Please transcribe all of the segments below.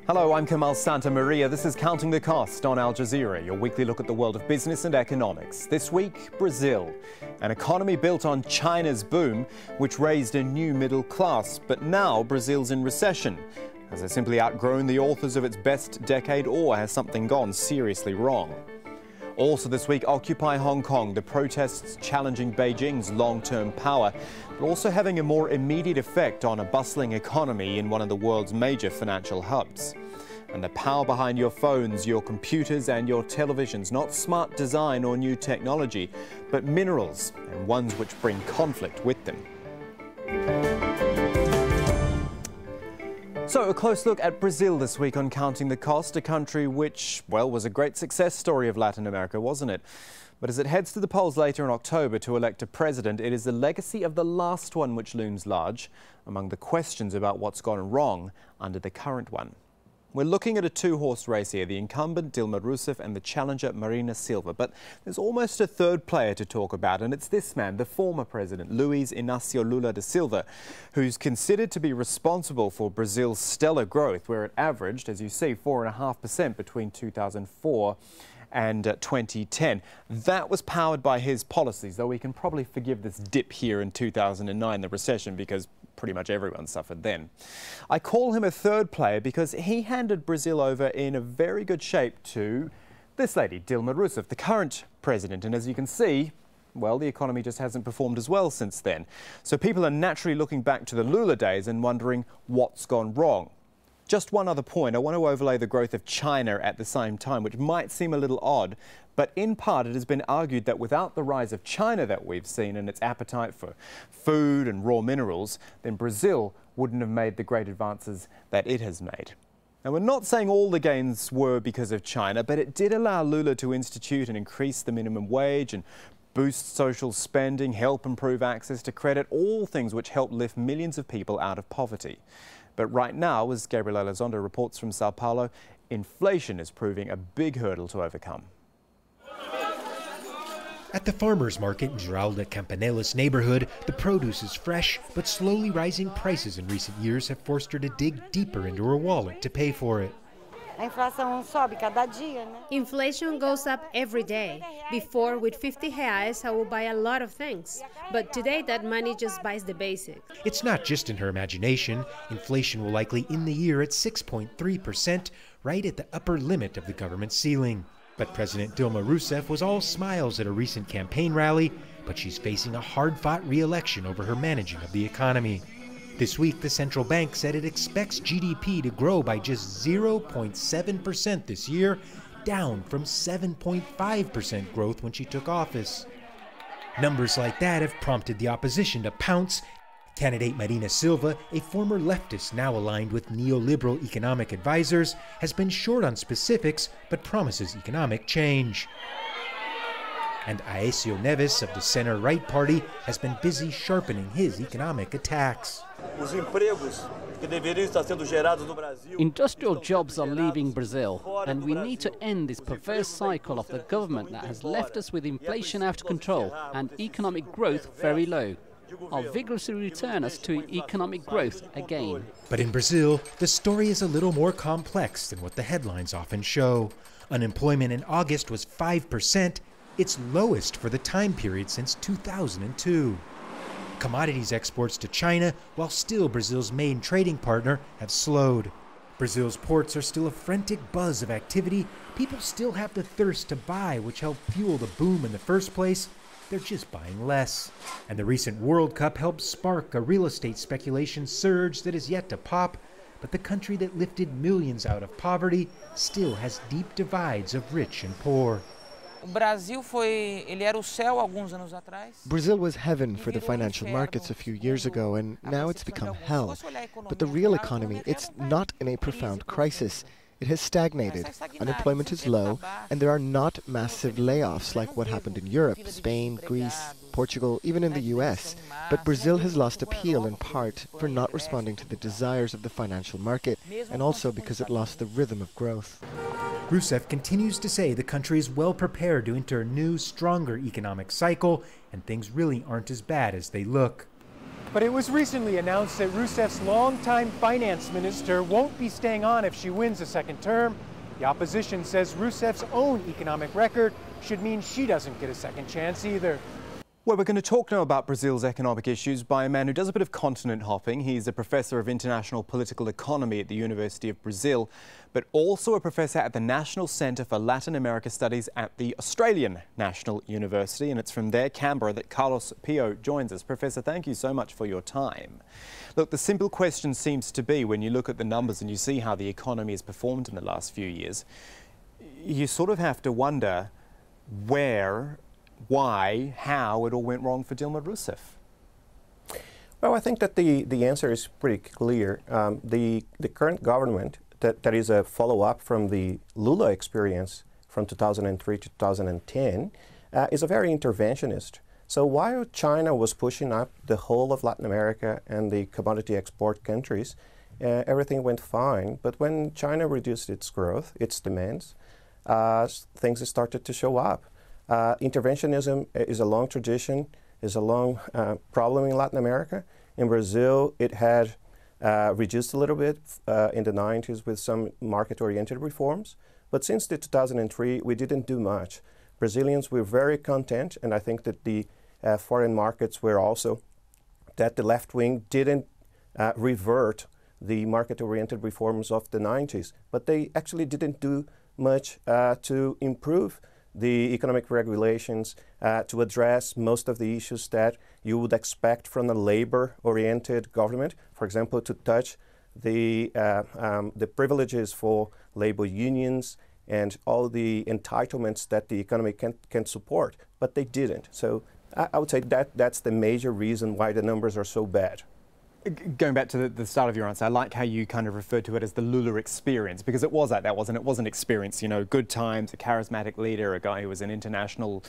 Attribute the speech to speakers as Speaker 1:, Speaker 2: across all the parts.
Speaker 1: Hello, I'm Kamal Santamaria. This is Counting the Cost on Al Jazeera, your weekly look at the world of business and economics. This week, Brazil, an economy built on China's boom, which raised a new middle class. But now Brazil's in recession. Has it simply outgrown the authors of its best decade, or has something gone seriously wrong? Also this week, Occupy Hong Kong, the protests challenging Beijing's long-term power, but also having a more immediate effect on a bustling economy in one of the world's major financial hubs. And the power behind your phones, your computers and your televisions, not smart design or new technology, but minerals, and ones which bring conflict with them. So, a close look at Brazil this week on Counting the Cost, a country which, well, was a great success story of Latin America, wasn't it? But as it heads to the polls later in October to elect a president, it is the legacy of the last one which looms large among the questions about what's gone wrong under the current one. We're looking at a two-horse race here, the incumbent Dilma Rousseff and the challenger Marina Silva. But there's almost a third player to talk about, and it's this man, the former president, Luiz Inácio Lula da Silva, who's considered to be responsible for Brazil's stellar growth, where it averaged, as you see, 4.5% between 2004 and 2010. That was powered by his policies, though we can probably forgive this dip here in 2009, the recession, because pretty much everyone suffered then. I call him a third player because he handed Brazil over in a very good shape to this lady, Dilma Rousseff, the current president. And as you can see, well, the economy just hasn't performed as well since then. So people are naturally looking back to the Lula days and wondering what's gone wrong. Just one other point, I want to overlay the growth of China at the same time, which might seem a little odd, but in part it has been argued that without the rise of China that we've seen and its appetite for food and raw minerals, then Brazil wouldn't have made the great advances that it has made. Now, we're not saying all the gains were because of China, but it did allow Lula to institute and increase the minimum wage and boost social spending, help improve access to credit, all things which help lift millions of people out of poverty. But right now, as Gabriel Elizondo reports from Sao Paulo, inflation is proving a big hurdle to overcome.
Speaker 2: At the farmers' market in Geralda Campanella's neighborhood, the produce is fresh, but slowly rising prices in recent years have forced her to dig deeper into her wallet to pay for it.
Speaker 3: Inflation goes up every day. Before, with 50 reais, I would buy a lot of things. But today, that money just buys the basics.
Speaker 2: It's not just in her imagination. Inflation will likely end the year at 6.3%, right at the upper limit of the government ceiling. But President Dilma Rousseff was all smiles at a recent campaign rally, but she's facing a hard-fought re-election over her managing of the economy. This week, the central bank said it expects GDP to grow by just 0.7% this year, down from 7.5% growth when she took office. Numbers like that have prompted the opposition to pounce. Candidate Marina Silva, a former leftist now aligned with neoliberal economic advisors, has been short on specifics but promises economic change. And Aécio Neves of the center-right party has been busy sharpening his economic attacks.
Speaker 4: Industrial jobs are leaving Brazil, and we need to end this perverse cycle of the government that has left us with inflation out of control and economic growth very low. I'll vigorously return us to economic growth again.
Speaker 2: But in Brazil, the story is a little more complex than what the headlines often show. Unemployment in August was 5%, its lowest for the time period since 2002. Commodities exports to China, while still Brazil's main trading partner, have slowed. Brazil's ports are still a frantic buzz of activity. People still have the thirst to buy, which helped fuel the boom in the first place. They're just buying less. And the recent World Cup helped spark a real estate speculation surge that is yet to pop. But the country that lifted millions out of poverty still has deep divides of rich and poor.
Speaker 5: Brazil
Speaker 6: was heaven for the financial markets a few years ago, and now it's become hell. But the real economy, it's not in a profound crisis. It has stagnated, unemployment is low, and there are not massive layoffs like what happened in Europe, Spain, Greece, Portugal, even in the US. But Brazil has lost appeal in part for not responding to the desires of the financial market, and also because it lost the rhythm of growth.
Speaker 2: Rousseff continues to say the country is well prepared to enter a new, stronger economic cycle, and things really aren't as bad as they look. But it was recently announced that Rousseff's longtime finance minister won't be staying on if she wins a second term. The opposition says Rousseff's own economic record should mean she doesn't get a second chance either.
Speaker 1: Well, we're going to talk now about Brazil's economic issues by a man who does a bit of continent hopping. He's a professor of international political economy at the University of Brazil, but also a professor at the National Centre for Latin America Studies at the Australian National University. And it's from there, Canberra, that Carlos Pio joins us. Professor, thank you so much for your time. Look, the simple question seems to be, when you look at the numbers and you see how the economy has performed in the last few years, you sort of have to wonder where, why, how it all went wrong for Dilma Rousseff.
Speaker 5: Well, I think that the answer is pretty clear. The current government, that is a follow-up from the Lula experience from 2003 to 2010, is a very interventionist. So while China was pushing up the whole of Latin America and the commodity export countries, everything went fine. But when China reduced its growth, its demands, things started to show up. Interventionism is a long tradition, is a long problem in Latin America. In Brazil, it had reduced a little bit in the 90s with some market-oriented reforms. But since the 2003, we didn't do much. Brazilians were very content, and I think that the foreign markets were also, that the left wing didn't revert the market-oriented reforms of the 90s. But they actually didn't do much to improve the economic regulations, to address most of the issues that you would expect from a labor-oriented government. For example, to touch the privileges for labor unions and all the entitlements that the economy can support, but they didn't. So I would say that's the major reason why the numbers are so bad.
Speaker 1: Going back to the start of your answer, I like how you kind of referred to it as the Lula experience, because it was like that, wasn't it? It was an experience, you know, good times, a charismatic leader, a guy who was an international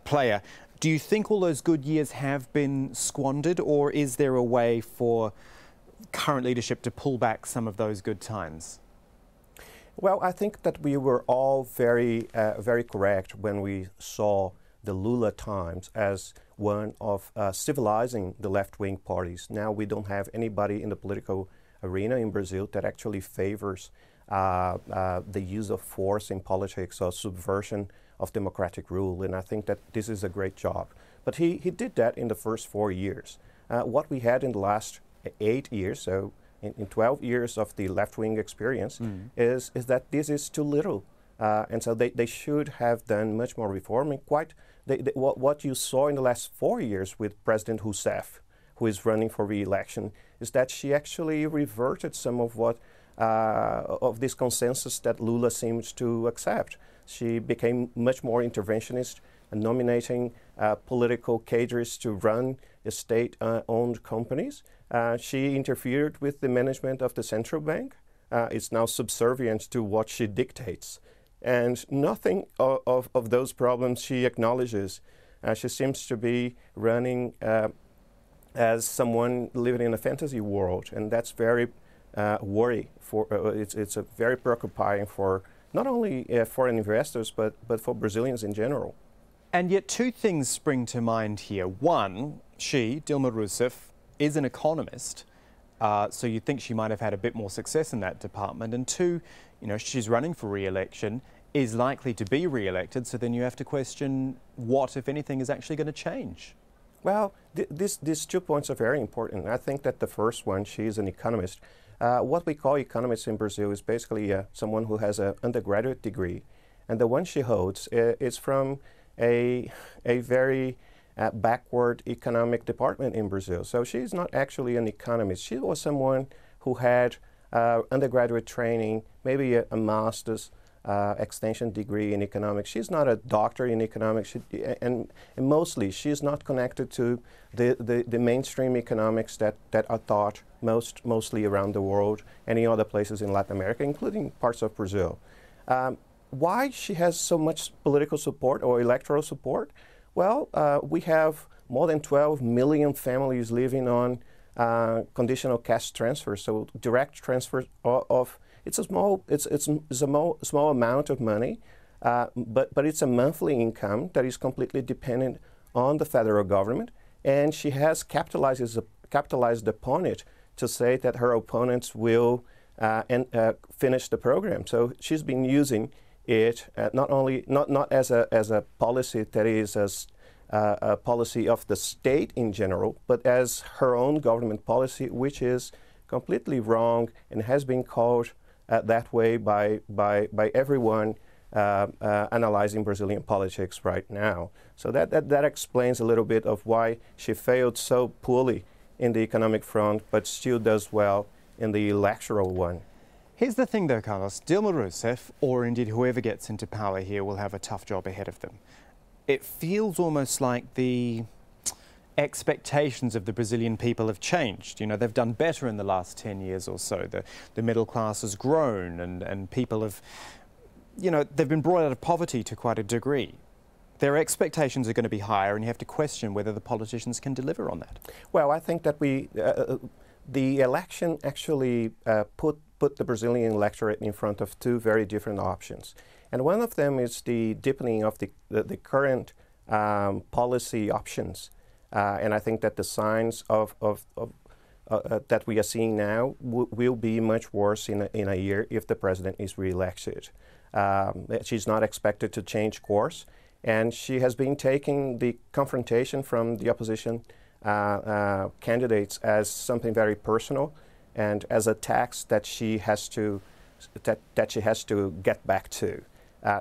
Speaker 1: player. Do you think all those good years have been squandered, or is there a way for current leadership to pull back some of those good times?
Speaker 5: Well, I think that we were all very correct when we saw the Lula times as one of civilizing the left-wing parties. Now we don't have anybody in the political arena in Brazil that actually favors the use of force in politics or subversion of democratic rule, and I think that this is a great job. But he did that in the first 4 years. What we had in the last 8 years, so in 12 years of the left-wing experience, is that this is too little. And so they should have done much more reform. And what you saw in the last 4 years with President Rousseff, who is running for re-election, is that she actually reverted some of what of this consensus that Lula seems to accept. She became much more interventionist, nominating political cadres to run state-owned companies. She interfered with the management of the central bank. It's now subservient to what she dictates. And nothing of those problems she acknowledges. She seems to be running as someone living in a fantasy world, and that's very worrying. It's a very preoccupying for not only foreign investors, but for Brazilians in general.
Speaker 1: And yet two things spring to mind here. One, she, Dilma Rousseff, is an economist, so you'd think she might have had a bit more success in that department. And two, you know, she's running for re-election, is likely to be re-elected, so then you have to question what, if anything, is actually going to change.
Speaker 5: Well, these 2 points are very important. I think that the first one, she is an economist. What we call economists in Brazil is basically someone who has an undergraduate degree. And the one she holds is from a very backward economic department in Brazil. So she's not actually an economist. She was someone who had undergraduate training, maybe a master's extension degree in economics. She's not a doctor in economics, and mostly she's not connected to the mainstream economics that are taught mostly around the world, any other places in Latin America, including parts of Brazil. Why she has so much political support or electoral support? Well, we have more than 12 million families living on conditional cash transfers, so direct transfers of it's a small amount of money, but it's a monthly income that is completely dependent on the federal government, and she has capitalized upon it to say that her opponents will finish the program. So she's been using it not as a policy that is a policy of the state in general, but as her own government policy, which is completely wrong and has been called that way by everyone analyzing Brazilian politics right now. So that explains a little bit of why she failed so poorly in the economic front, but still does well in the electoral one.
Speaker 1: Here's the thing though, Carlos. Dilma Rousseff, or indeed whoever gets into power here, will have a tough job ahead of them. It feels almost like the expectations of the Brazilian people have changed. You know, they've done better in the last 10 years or so. The middle class has grown and people have, you know, they've been brought out of poverty to quite a degree. Their expectations are going to be higher, and you have to question whether the politicians can deliver on that.
Speaker 5: Well, I think that the election actually put the Brazilian electorate in front of two very different options. And one of them is the deepening of the current policy options. And I think that the signs that we are seeing now will be much worse in a year if the president is re-elected. She's not expected to change course, and she has been taking the confrontation from the opposition candidates as something very personal and as a tax that she has to get back to.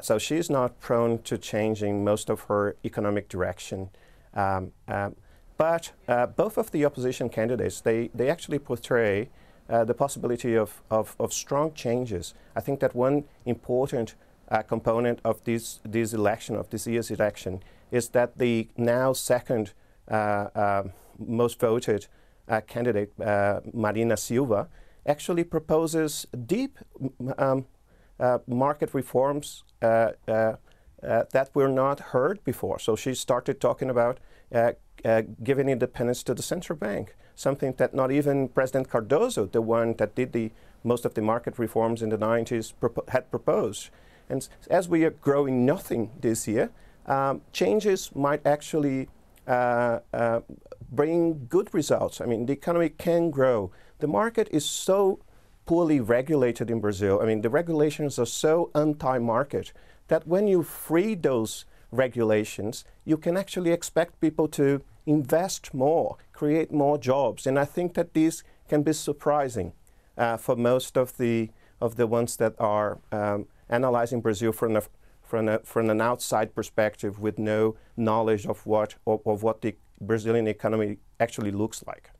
Speaker 5: So she's not prone to changing most of her economic direction. But both of the opposition candidates, they actually portray the possibility of strong changes. I think that one important component of this year's election, is that the now second most voted candidate, Marina Silva, actually proposes deep market reforms that were not heard before. So she started talking about giving independence to the central bank, something that not even President Cardoso, the one that did most of the market reforms in the 90s, had proposed. And as we are growing nothing this year, changes might actually bring good results. I mean, the economy can grow. The market is so poorly regulated in Brazil. I mean, the regulations are so anti-market that when you free those regulations, you can actually expect people to invest more, create more jobs. And I think that this can be surprising for most of the ones that are analyzing Brazil from an outside perspective with no knowledge of what the Brazilian economy actually looks like.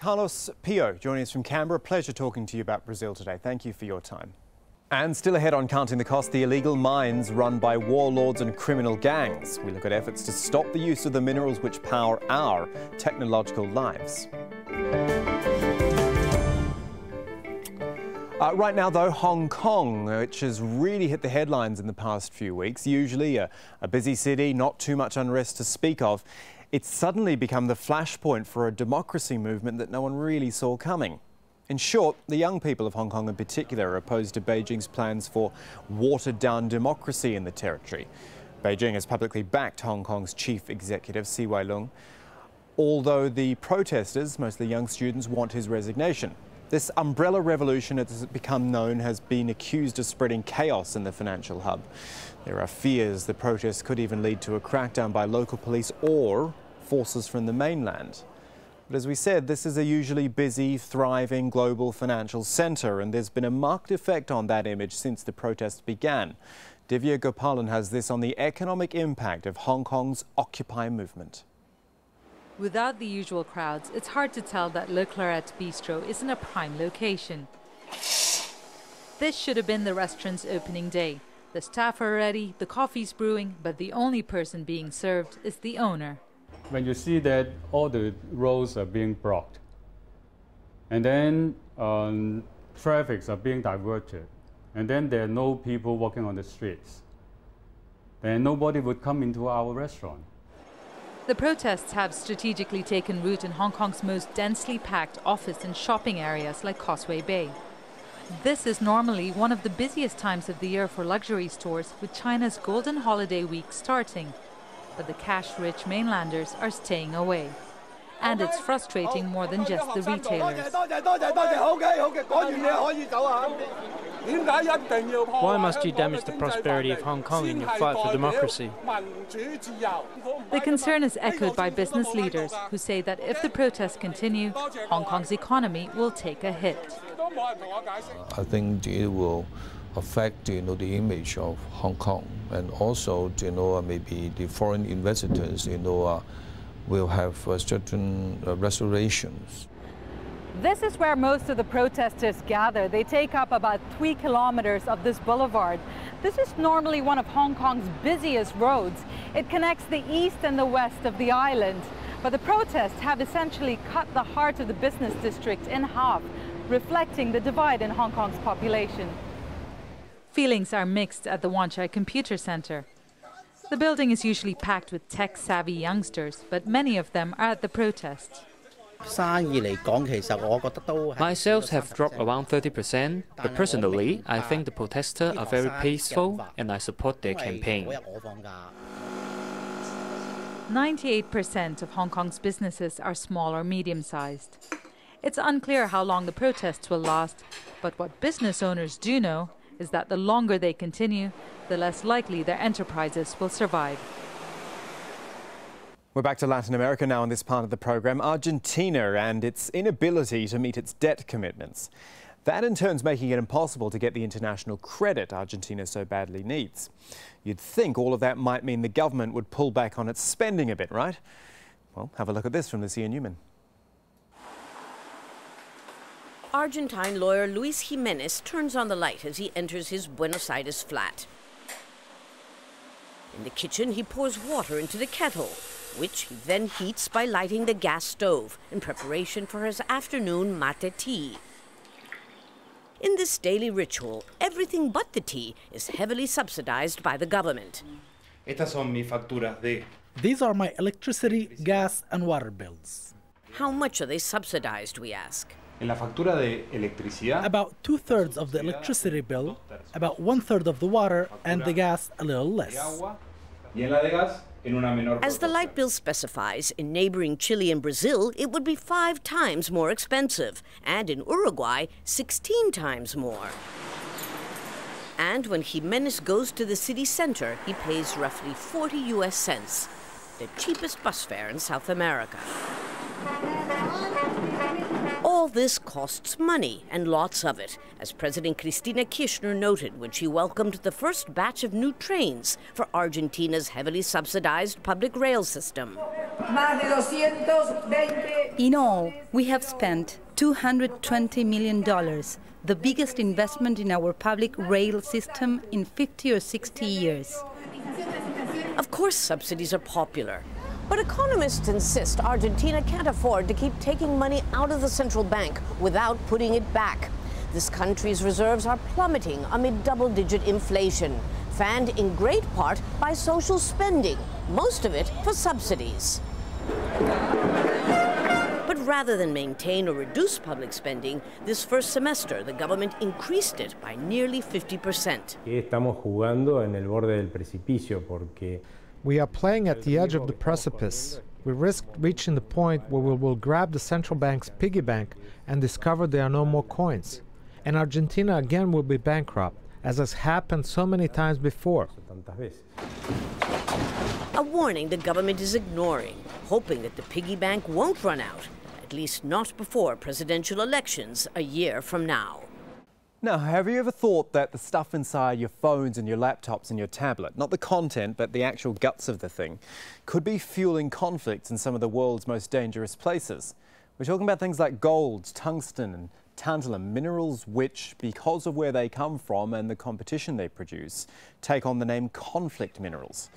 Speaker 1: Carlos Pio joining us from Canberra. Pleasure talking to you about Brazil today. Thank you for your time. And still ahead on Counting the Cost, the illegal mines run by warlords and criminal gangs. We look at efforts to stop the use of the minerals which power our technological lives. Right now, though, Hong Kong, which has really hit the headlines in the past few weeks, usually a busy city, not too much unrest to speak of, it's suddenly become the flashpoint for a democracy movement that no one really saw coming. In short, the young people of Hong Kong in particular are opposed to Beijing's plans for watered-down democracy in the territory. Beijing has publicly backed Hong Kong's chief executive, CY Leung, although the protesters, mostly young students, want his resignation. This umbrella revolution, as it's become known, has been accused of spreading chaos in the financial hub. There are fears the protests could even lead to a crackdown by local police or forces from the mainland. But as we said, this is a usually busy, thriving global financial centre, and there's been a marked effect on that image since the protests began. Divya Gopalan has this on the economic impact of Hong Kong's Occupy movement.
Speaker 7: Without the usual crowds, it's hard to tell that Le Claret Bistro is in a prime location. This should have been the restaurant's opening day. The staff are ready, the coffee's brewing, but the only person being served is the owner.
Speaker 8: When you see that all the roads are being blocked, and then traffics are being diverted, and then there are no people walking on the streets, then nobody would come into our restaurant.
Speaker 7: The protests have strategically taken root in Hong Kong's most densely packed office and shopping areas like Causeway Bay. This is normally one of the busiest times of the year for luxury stores, with China's Golden Holiday Week starting. But the cash-rich mainlanders are staying away. And it's frustrating more than just the retailers.
Speaker 9: Why must you damage the prosperity of Hong Kong in your fight for democracy?
Speaker 7: The concern is echoed by business leaders who say that if the protests continue, Hong Kong's economy will take a hit.
Speaker 10: I think it will affect the image of Hong Kong, and also maybe the foreign investors will have certain reservations.
Speaker 11: This is where most of the protesters gather. They take up about 3 kilometers of this boulevard. This is normally one of Hong Kong's busiest roads. It connects the east and the west of the island. But the protests have essentially cut the heart of the business district in half, reflecting the divide in Hong Kong's population.
Speaker 7: Feelings are mixed at the Wan Chai Computer Center. The building is usually packed with tech-savvy youngsters, but many of them are at the protests.
Speaker 12: My sales have dropped around 30%, but personally, I think the protesters are very peaceful and I support their campaign.
Speaker 7: 98% of Hong Kong's businesses are small or medium-sized. It's unclear how long the protests will last, but what business owners do know is that the longer they continue, the less likely their enterprises will survive.
Speaker 1: We're back to Latin America now on this part of the programme. Argentina and its inability to meet its debt commitments. That in turn is making it impossible to get the international credit Argentina so badly needs. You'd think all of that might mean the government would pull back on its spending a bit, right? Well, have a look at this from Lucia Newman.
Speaker 13: Argentine lawyer Luis Jimenez turns on the light as he enters his Buenos Aires flat. In the kitchen, he pours water into the kettle, which he then heats by lighting the gas stove in preparation for his afternoon mate tea. In this daily ritual, everything but the tea is heavily subsidized by the government.
Speaker 14: These are my electricity, gas and water bills.
Speaker 13: How much are they subsidized, we ask?
Speaker 14: About 2/3 of the electricity bill, about 1/3 of the water, and the gas a little less.
Speaker 13: As the light bill specifies, in neighboring Chile and Brazil, it would be 5 times more expensive, and in Uruguay, 16 times more. And when Jimenez goes to the city center, he pays roughly 40 US cents, the cheapest bus fare in South America. All this costs money, and lots of it, as President Cristina Kirchner noted when she welcomed the first batch of new trains for Argentina's heavily subsidized public rail system.
Speaker 15: In all, we have spent $220 million, the biggest investment in our public rail system in 50 or 60 years.
Speaker 13: Of course, subsidies are popular. But economists insist Argentina can't afford to keep taking money out of the central bank without putting it back. This country's reserves are plummeting amid double-digit inflation, fanned in great part by social spending, most of it for subsidies. But rather than maintain or reduce public spending, this first semester the government increased it by nearly 50%.
Speaker 16: We are playing at the edge of the precipice. We risk reaching the point where we will grab the central bank's piggy bank and discover there are no more coins. And Argentina again will be bankrupt, as has happened so many times before.
Speaker 13: A warning the government is ignoring, hoping that the piggy bank won't run out, at least not before presidential elections a year from now.
Speaker 1: Now, have you ever thought that the stuff inside your phones and your laptops and your tablet, not the content, but the actual guts of the thing, could be fueling conflicts in some of the world's most dangerous places? We're talking about things like gold, tungsten and tantalum, minerals which, because of where they come from and the competition they produce, take on the name conflict minerals.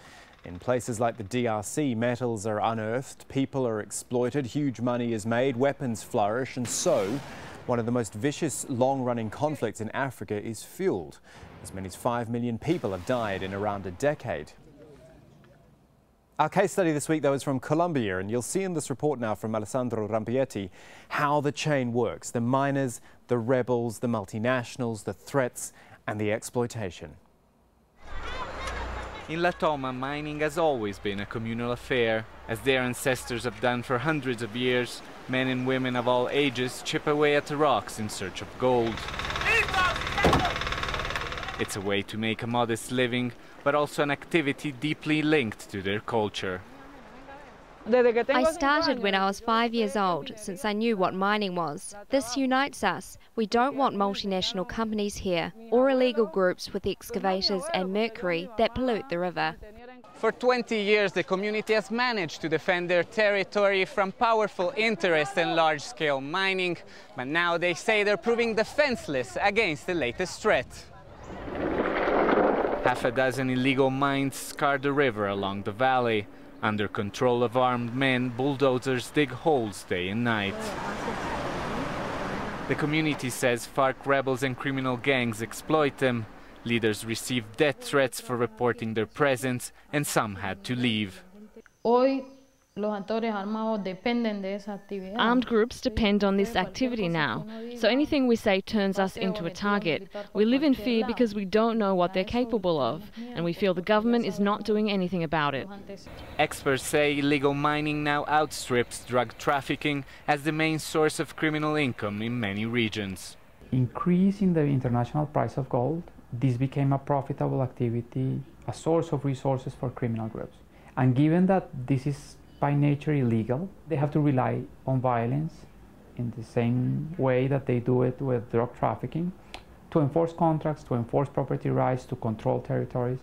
Speaker 1: In places like the DRC, metals are unearthed, people are exploited, huge money is made, weapons flourish, and so one of the most vicious, long-running conflicts in Africa is fueled. As many as 5 million people have died in around a decade. Our case study this week, though, is from Colombia, and you'll see in this report now from Alessandro Rampietti how the chain works: the miners, the rebels, the multinationals, the threats and the exploitation.
Speaker 17: In La Toma, mining has always been a communal affair. As their ancestors have done for hundreds of years, men and women of all ages chip away at the rocks in search of gold. It's a way to make a modest living, but also an activity deeply linked to their culture.
Speaker 18: I started when I was 5 years old, since I knew what mining was. This unites us. We don't want multinational companies here, or illegal groups with excavators and mercury that pollute the river.
Speaker 17: For 20 years, the community has managed to defend their territory from powerful interests and large-scale mining, but now they say they're proving defenseless against the latest threat. Half a dozen illegal mines scar the river along the valley. Under control of armed men, bulldozers dig holes day and night. The community says FARC rebels and criminal gangs exploit them. Leaders received death threats for reporting their presence, and some had to leave.
Speaker 19: Armed groups depend on this activity now, so anything we say turns us into a target. We live in fear because we don't know what they're capable of, and we feel the government is not doing anything about it.
Speaker 17: Experts say illegal mining now outstrips drug trafficking as the main source of criminal income in many regions.
Speaker 20: Increasing the international price of gold, this became a profitable activity, a source of resources for criminal groups. And given that this is by nature illegal, they have to rely on violence in the same way that they do it with drug trafficking, to enforce contracts, to enforce property rights, to control territories.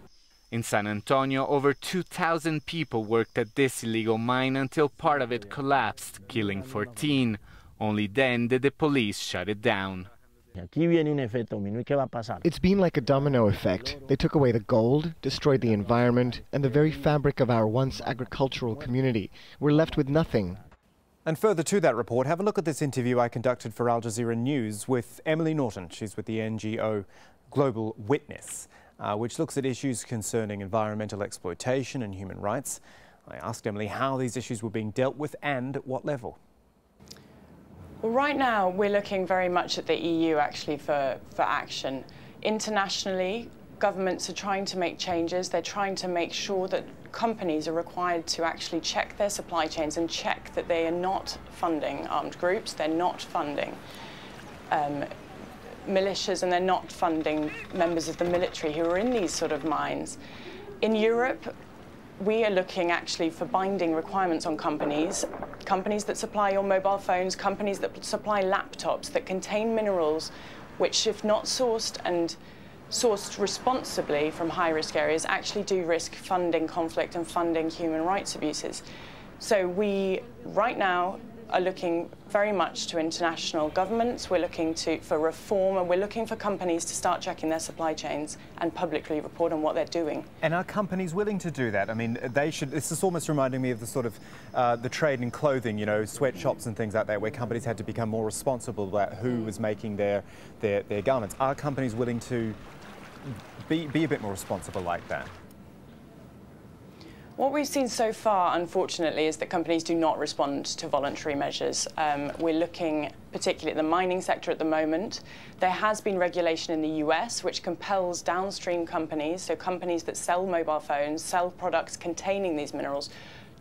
Speaker 17: In San Antonio, over 2,000 people worked at this illegal mine until part of it collapsed, killing 14. Only then did the police shut it down.
Speaker 6: It's been like a domino effect. They took away the gold, destroyed the environment, and the very fabric of our once agricultural community. We're left with nothing.
Speaker 1: And further to that report, have a look at this interview I conducted for Al Jazeera News with Emily Norton. She's with the NGO Global Witness, which looks at issues concerning environmental exploitation and human rights. I asked Emily how these issues were being dealt with and at what level.
Speaker 21: Well, right now, we're looking very much at the EU, actually, for action. Internationally, governments are trying to make changes. They're trying to make sure that companies are required to actually check their supply chains and check that they are not funding armed groups, they're not funding militias, and they're not funding members of the military who are in these sort of mines. In Europe, we are looking actually for binding requirements on companies that supply your mobile phones, companies that supply laptops that contain minerals which, if not sourced and sourced responsibly from high-risk areas, actually do risk funding conflict and funding human rights abuses. So we, right now, are looking very much to international governments. We're looking for reform, and we're looking for companies to start checking their supply chains and publicly report on what they're doing.
Speaker 1: And are companies willing to do that? I mean, they should. This is almost reminding me of the sort of the trade in clothing, you know, sweatshops and things like that, where companies had to become more responsible about who was making their garments. Are companies willing to be a bit more responsible like that?
Speaker 21: What we've seen so far, unfortunately, is that companies do not respond to voluntary measures. We're looking particularly at the mining sector at the moment. There has been regulation in the US which compels downstream companies, so companies that sell mobile phones, sell products containing these minerals,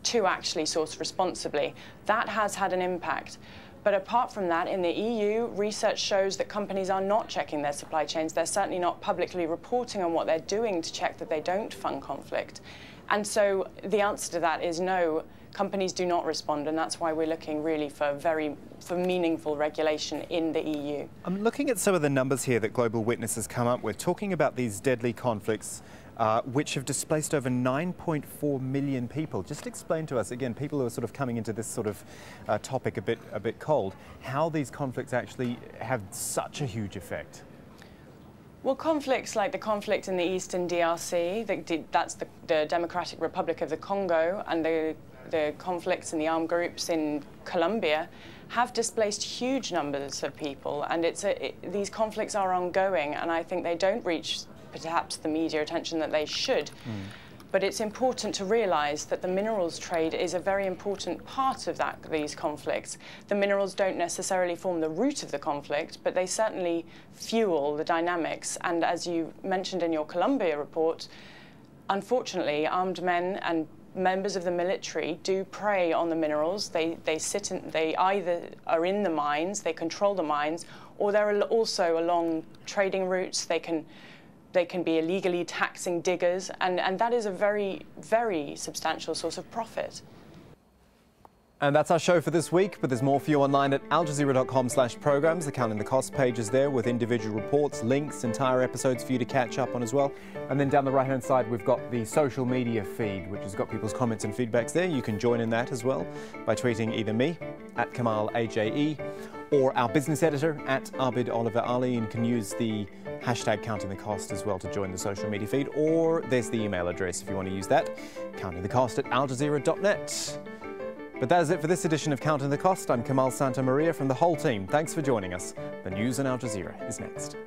Speaker 21: to actually source responsibly. That has had an impact. But apart from that, in the EU, research shows that companies are not checking their supply chains. They're certainly not publicly reporting on what they're doing to check that they don't fund conflict. And so the answer to that is no, companies do not respond, and that's why we're looking really for meaningful regulation in the EU.
Speaker 1: I'm looking at some of the numbers here that Global Witness has come up with, talking about these deadly conflicts which have displaced over 9.4 million people. Just explain to us, again, people who are sort of coming into this sort of topic a bit cold, how these conflicts actually have such a huge effect.
Speaker 21: Well, conflicts like the conflict in the eastern DRC, that's the Democratic Republic of the Congo, and the conflicts in the armed groups in Colombia have displaced huge numbers of people, and these conflicts are ongoing, and I think they don't reach perhaps the media attention that they should. But it's important to realise that the minerals trade is a very important part of these conflicts. The minerals don't necessarily form the root of the conflict, but they certainly fuel the dynamics. And as you mentioned in your Colombia report, unfortunately, armed men and members of the military do prey on the minerals. They either are in the mines, they control the mines, or they're also along trading routes. They can be illegally taxing diggers, and that is a very, very substantial source of profit.
Speaker 1: And that's our show for this week, but there's more for you online at aljazeera.com/programs. The Counting the Cost page is there with individual reports, links, entire episodes for you to catch up on as well. And then down the right-hand side, we've got the social media feed, which has got people's comments and feedbacks there. You can join in that as well by tweeting either me, at Kamal AJE, or our business editor, at Abid Oliver Ali, and can use the hashtag Counting the Cost as well to join the social media feed. Or there's the email address if you want to use that, countingthecost@aljazeera.net. But that is it for this edition of Counting the Cost. I'm Kamal Santamaria from the whole team. Thanks for joining us. The news on Al Jazeera is next.